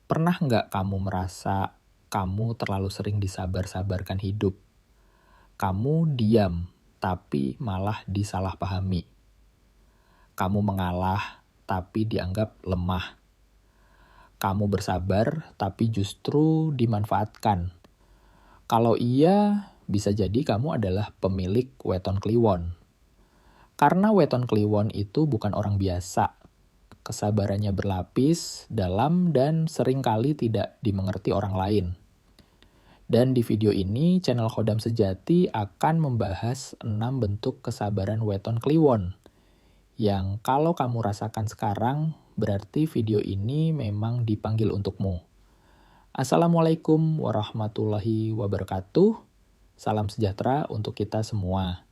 Pernah nggak kamu merasa kamu terlalu sering disabar-sabarkan hidup? Kamu diam, tapi malah disalahpahami. Kamu mengalah, tapi dianggap lemah. Kamu bersabar, tapi justru dimanfaatkan. Kalau iya, bisa jadi kamu adalah pemilik weton kliwon. Karena weton kliwon itu bukan orang biasa. Kesabarannya berlapis, dalam, dan seringkali tidak dimengerti orang lain. Dan di video ini, channel Khodam Sejati akan membahas 6 bentuk kesabaran weton kliwon. Yang kalau kamu rasakan sekarang, berarti video ini memang dipanggil untukmu. Assalamualaikum warahmatullahi wabarakatuh. Salam sejahtera untuk kita semua.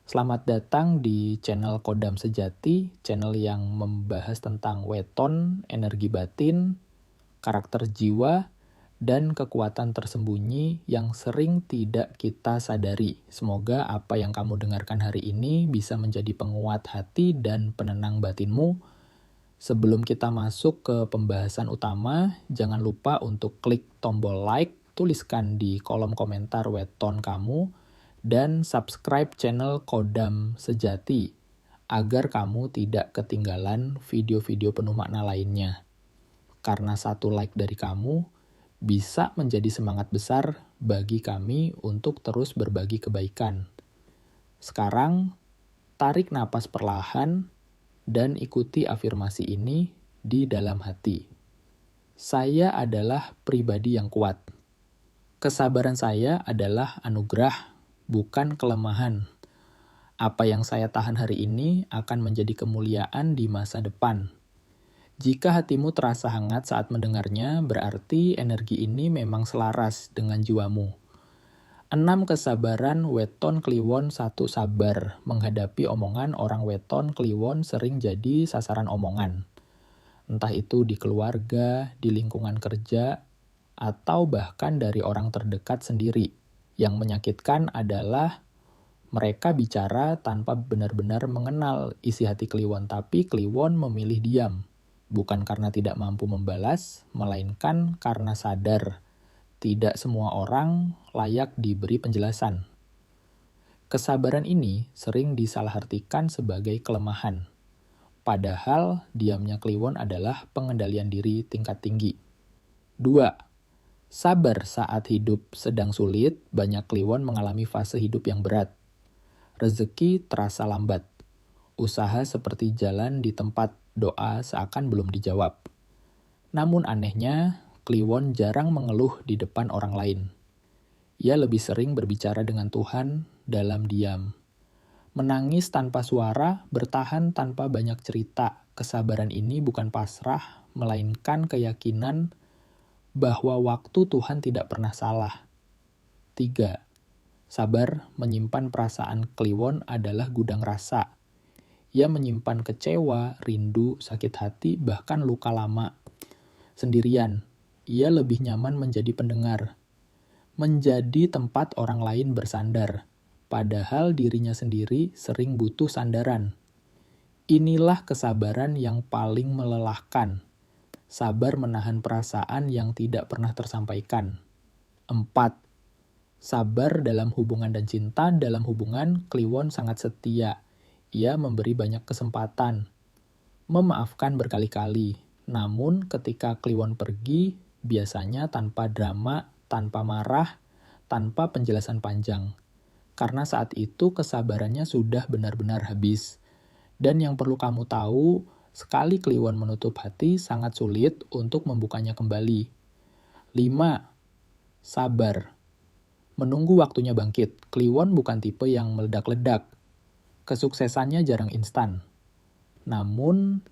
Selamat datang di channel Khodam Sejati, channel yang membahas tentang weton, energi batin, karakter jiwa, dan kekuatan tersembunyi yang sering tidak kita sadari. Semoga apa yang kamu dengarkan hari ini bisa menjadi penguat hati dan penenang batinmu. Sebelum kita masuk ke pembahasan utama, jangan lupa untuk klik tombol like, tuliskan di kolom komentar weton kamu, dan subscribe channel Khodam Sejati agar kamu tidak ketinggalan video-video penuh makna lainnya. Karena satu like dari kamu bisa menjadi semangat besar bagi kami untuk terus berbagi kebaikan. Sekarang, tarik napas perlahan dan ikuti afirmasi ini di dalam hati. Saya adalah pribadi yang kuat. Kesabaran saya adalah anugerah, bukan kelemahan. Apa yang saya tahan hari ini akan menjadi kemuliaan di masa depan. Jika hatimu terasa hangat saat mendengarnya, berarti energi ini memang selaras dengan jiwamu. 6 kesabaran weton kliwon 1 sabar. Menghadapi omongan orang weton kliwon sering jadi sasaran omongan. Entah itu di keluarga, di lingkungan kerja, atau bahkan dari orang terdekat sendiri. Yang menyakitkan adalah mereka bicara tanpa benar-benar mengenal isi hati kliwon, tapi kliwon memilih diam. Bukan karena tidak mampu membalas, melainkan karena sadar tidak semua orang layak diberi penjelasan. Kesabaran ini sering disalahartikan sebagai kelemahan. Padahal diamnya kliwon adalah pengendalian diri tingkat tinggi. 2. Sabar saat hidup sedang sulit, banyak kliwon mengalami fase hidup yang berat. Rezeki terasa lambat. Usaha seperti jalan di tempat, doa seakan belum dijawab. Namun anehnya, kliwon jarang mengeluh di depan orang lain. Ia lebih sering berbicara dengan Tuhan dalam diam. Menangis tanpa suara, bertahan tanpa banyak cerita. Kesabaran ini bukan pasrah, melainkan keyakinan bahwa waktu Tuhan tidak pernah salah. 3. Sabar menyimpan perasaan kliwon adalah gudang rasa. Ia menyimpan kecewa, rindu, sakit hati, bahkan luka lama. Sendirian, ia lebih nyaman menjadi pendengar. Menjadi tempat orang lain bersandar. Padahal dirinya sendiri sering butuh sandaran. Inilah kesabaran yang paling melelahkan. Sabar menahan perasaan yang tidak pernah tersampaikan. 4. Sabar dalam hubungan dan cinta. Dalam hubungan, kliwon sangat setia. Ia memberi banyak kesempatan, memaafkan berkali-kali. Namun ketika kliwon pergi, biasanya tanpa drama, tanpa marah, tanpa penjelasan panjang. Karena saat itu kesabarannya sudah benar-benar habis. Dan yang perlu kamu tahu, sekali kliwon menutup hati sangat sulit untuk membukanya kembali. 5. Sabar. Menunggu waktunya bangkit. Kliwon bukan tipe yang meledak-ledak. Kesuksesannya jarang instan. Namun,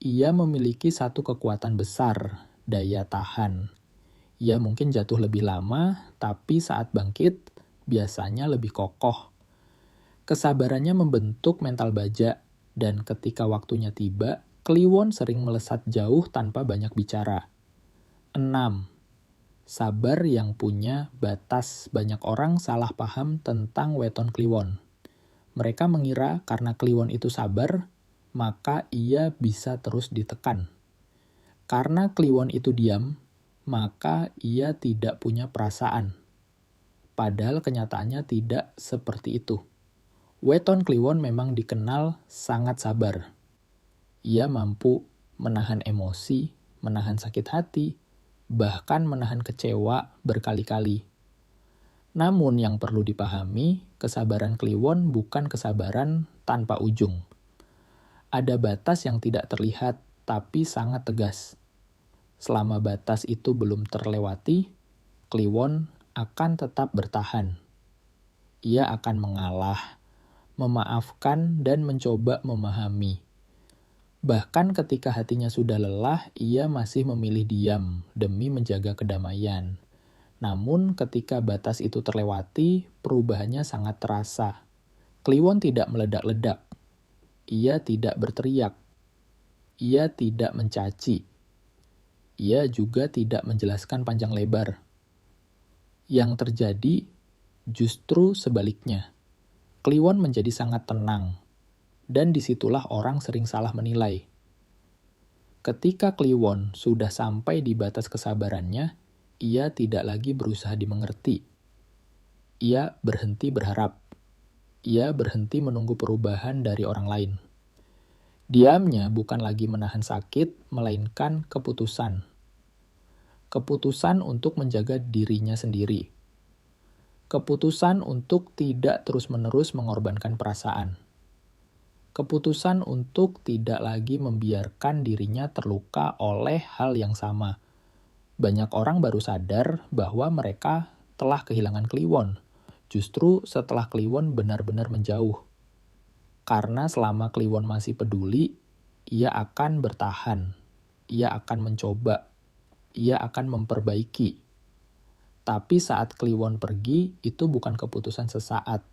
ia memiliki satu kekuatan besar, daya tahan. Ia mungkin jatuh lebih lama, tapi saat bangkit, biasanya lebih kokoh. Kesabarannya membentuk mental baja, dan ketika waktunya tiba, kliwon sering melesat jauh tanpa banyak bicara. 6. Sabar yang punya batas. Banyak orang salah paham tentang weton kliwon. Mereka mengira karena kliwon itu sabar, maka ia bisa terus ditekan. Karena Kliwon itu diam, maka ia tidak punya perasaan. Padahal kenyataannya tidak seperti itu. Weton Kliwon memang dikenal sangat sabar. Ia mampu menahan emosi, menahan sakit hati, bahkan menahan kecewa berkali-kali. Namun yang perlu dipahami, kesabaran Kliwon bukan kesabaran tanpa ujung. Ada batas yang tidak terlihat, tapi sangat tegas. Selama batas itu belum terlewati, Kliwon akan tetap bertahan. Ia akan mengalah, memaafkan, dan mencoba memahami. Bahkan ketika hatinya sudah lelah, ia masih memilih diam demi menjaga kedamaian. Namun ketika batas itu terlewati, perubahannya sangat terasa. Kliwon tidak meledak-ledak. Ia tidak berteriak. Ia tidak mencaci. Ia juga tidak menjelaskan panjang lebar. Yang terjadi justru sebaliknya. Kliwon menjadi sangat tenang, dan disitulah orang sering salah menilai. Ketika Kliwon sudah sampai di batas kesabarannya, ia tidak lagi berusaha dimengerti. Ia berhenti berharap. Ia berhenti menunggu perubahan dari orang lain. Diamnya bukan lagi menahan sakit, melainkan keputusan. Keputusan untuk menjaga dirinya sendiri. Keputusan untuk tidak terus-menerus mengorbankan perasaan. Keputusan untuk tidak lagi membiarkan dirinya terluka oleh hal yang sama. Banyak orang baru sadar bahwa mereka telah kehilangan Kliwon, justru setelah Kliwon benar-benar menjauh. Karena selama Kliwon masih peduli, ia akan bertahan, ia akan mencoba, ia akan memperbaiki. Tapi saat Kliwon pergi, itu bukan keputusan sesaat.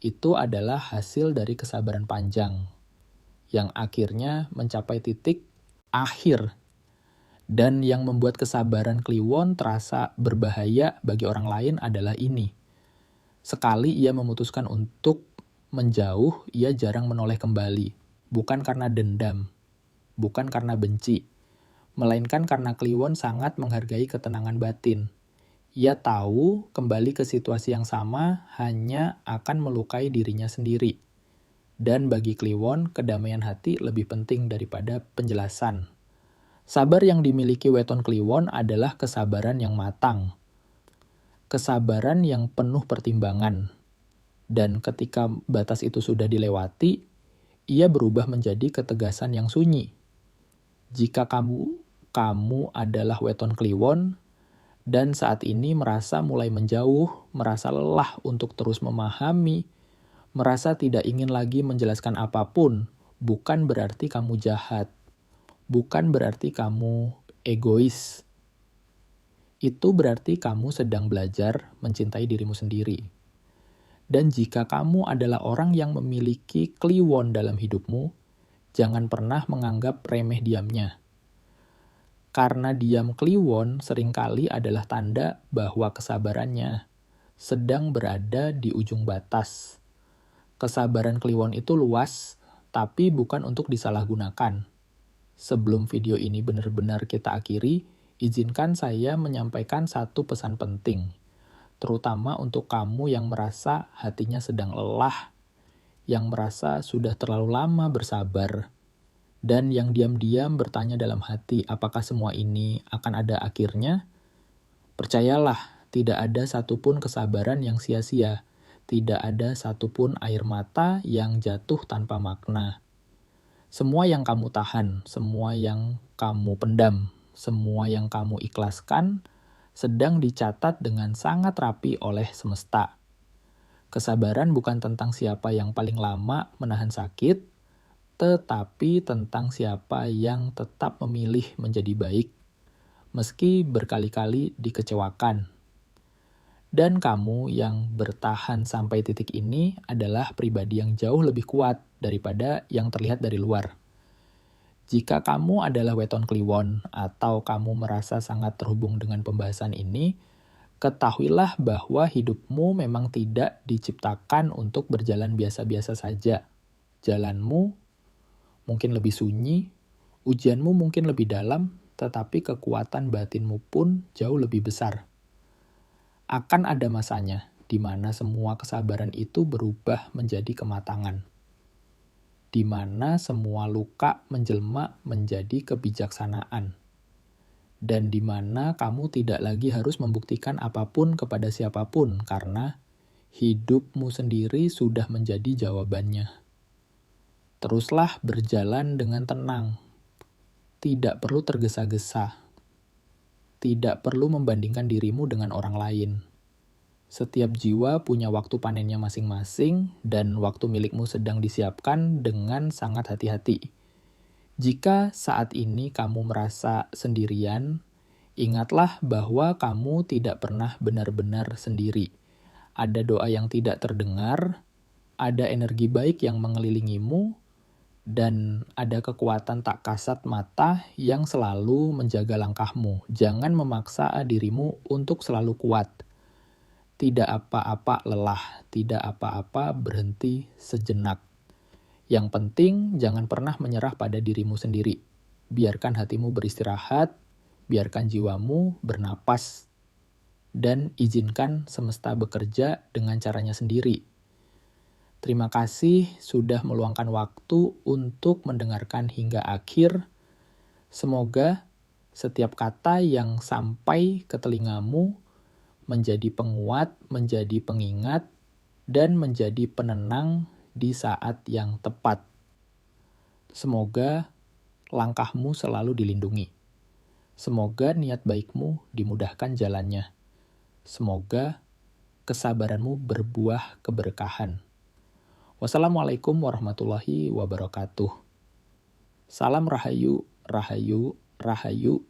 Itu adalah hasil dari kesabaran panjang, yang akhirnya mencapai titik akhir. Dan yang membuat kesabaran Kliwon terasa berbahaya bagi orang lain adalah ini. Sekali ia memutuskan untuk menjauh, ia jarang menoleh kembali. Bukan karena dendam, bukan karena benci, melainkan karena Kliwon sangat menghargai ketenangan batin. Ia tahu kembali ke situasi yang sama hanya akan melukai dirinya sendiri. Dan bagi Kliwon, kedamaian hati lebih penting daripada penjelasan. Sabar yang dimiliki Weton Kliwon adalah kesabaran yang matang. Kesabaran yang penuh pertimbangan. Dan ketika batas itu sudah dilewati, ia berubah menjadi ketegasan yang sunyi. Jika kamu adalah Weton Kliwon, dan saat ini merasa mulai menjauh, merasa lelah untuk terus memahami, merasa tidak ingin lagi menjelaskan apapun, bukan berarti kamu jahat, bukan berarti kamu egois. Itu berarti kamu sedang belajar mencintai dirimu sendiri. Dan jika kamu adalah orang yang memiliki Kliwon dalam hidupmu, jangan pernah menganggap remeh diamnya. Karena diam Kliwon seringkali adalah tanda bahwa kesabarannya sedang berada di ujung batas. Kesabaran Kliwon itu luas, tapi bukan untuk disalahgunakan. Sebelum video ini benar-benar kita akhiri, izinkan saya menyampaikan satu pesan penting. Terutama untuk kamu yang merasa hatinya sedang lelah, yang merasa sudah terlalu lama bersabar, dan yang diam-diam bertanya dalam hati, apakah semua ini akan ada akhirnya? Percayalah, tidak ada satupun kesabaran yang sia-sia, tidak ada satupun air mata yang jatuh tanpa makna. Semua yang kamu tahan, semua yang kamu pendam, semua yang kamu ikhlaskan, sedang dicatat dengan sangat rapi oleh semesta. Kesabaran bukan tentang siapa yang paling lama menahan sakit, tetapi tentang siapa yang tetap memilih menjadi baik, meski berkali-kali dikecewakan. Dan kamu yang bertahan sampai titik ini adalah pribadi yang jauh lebih kuat daripada yang terlihat dari luar. Jika kamu adalah Weton Kliwon atau kamu merasa sangat terhubung dengan pembahasan ini, ketahuilah bahwa hidupmu memang tidak diciptakan untuk berjalan biasa-biasa saja. Jalanmu mungkin lebih sunyi, Ujianmu mungkin lebih dalam, tetapi kekuatan batinmu pun jauh lebih besar. Akan ada masanya di mana semua kesabaran itu berubah menjadi kematangan, di mana semua luka menjelma menjadi kebijaksanaan, dan di mana kamu tidak lagi harus membuktikan apapun kepada siapapun karena hidupmu sendiri sudah menjadi jawabannya. Teruslah berjalan dengan tenang, tidak perlu tergesa-gesa, tidak perlu membandingkan dirimu dengan orang lain. Setiap jiwa punya waktu panennya masing-masing dan waktu milikmu sedang disiapkan dengan sangat hati-hati. Jika saat ini kamu merasa sendirian, ingatlah bahwa kamu tidak pernah benar-benar sendiri. Ada doa yang tidak terdengar, ada energi baik yang mengelilingimu, dan ada kekuatan tak kasat mata yang selalu menjaga langkahmu. Jangan memaksa dirimu untuk selalu kuat. Tidak apa-apa lelah, tidak apa-apa berhenti sejenak. Yang penting jangan pernah menyerah pada dirimu sendiri. Biarkan hatimu beristirahat, biarkan jiwamu bernapas, dan izinkan semesta bekerja dengan caranya sendiri. Terima kasih sudah meluangkan waktu untuk mendengarkan hingga akhir. Semoga setiap kata yang sampai ke telingamu menjadi penguat, menjadi pengingat, dan menjadi penenang di saat yang tepat. Semoga langkahmu selalu dilindungi. Semoga niat baikmu dimudahkan jalannya. Semoga kesabaranmu berbuah keberkahan. Wassalamualaikum warahmatullahi wabarakatuh. Salam Rahayu, Rahayu, Rahayu.